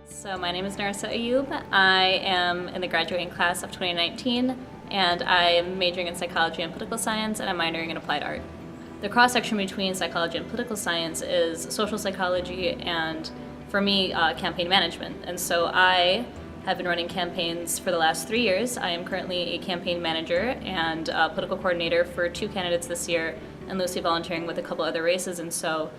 So my name is Narissa Ayoub. I am in the graduating class of 2019, and I'm majoring in psychology and political science, and I'm minoring in applied art. The cross-section between psychology and political science is social psychology and, for me, campaign management. And so I have been running campaigns for the last 3 years. I am currently a campaign manager and a political coordinator for 2 candidates this year, and loosely volunteering with a couple other races. And so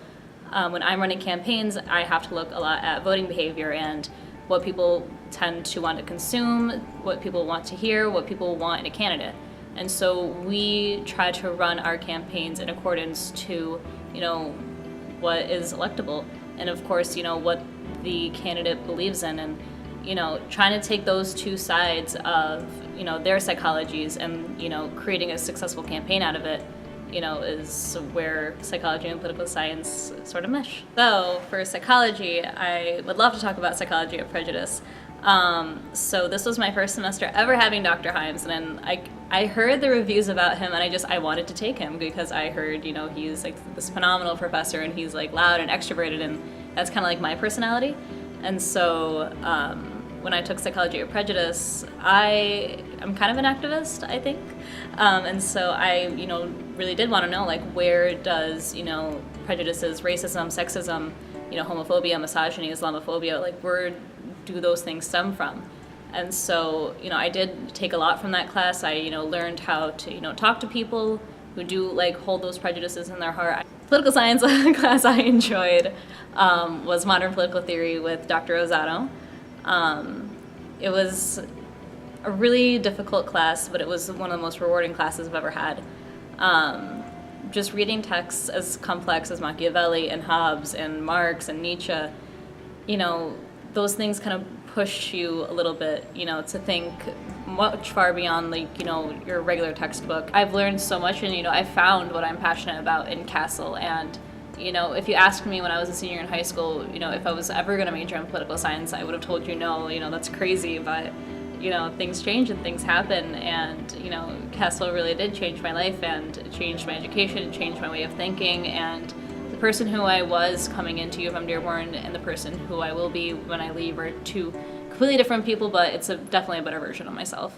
when I'm running campaigns, I have to look a lot at voting behavior and what people tend to want to consume, what people want to hear, what people want in a candidate. And so we try to run our campaigns in accordance to, what is electable, and of course, what the candidate believes in, and trying to take those two sides of their psychologies and creating a successful campaign out of it. Is where psychology and political science sort of mesh. So for psychology, I would love to talk about psychology of prejudice. So this was my first semester ever having Dr. Himes, and I heard the reviews about him, and I wanted to take him because I heard, he's like this phenomenal professor, and he's like loud and extroverted, and that's kind of like my personality. And so when I took psychology of prejudice, I'm kind of an activist, I think. And so I, really did want to know, like, where does, prejudices, racism, sexism, homophobia, misogyny, Islamophobia, like, where do those things stem from? And so, I did take a lot from that class. I, learned how to, talk to people who do, like, hold those prejudices in their heart. Political science class I enjoyed was modern political theory with Dr. Rosado. It was a really difficult class, but it was one of the most rewarding classes I've ever had. Just reading texts as complex as Machiavelli and Hobbes and Marx and Nietzsche, those things kind of push you a little bit, to think much far beyond, like, your regular textbook. I've learned so much, and, I found what I'm passionate about in CASL. And, if you asked me when I was a senior in high school, if I was ever going to major in political science, I would have told you no, that's crazy, but things change and things happen, and CASL really did change my life, and it changed my education, it changed my way of thinking, and the person who I was coming into UM-Dearborn and the person who I will be when I leave are two completely different people, but it's definitely a better version of myself.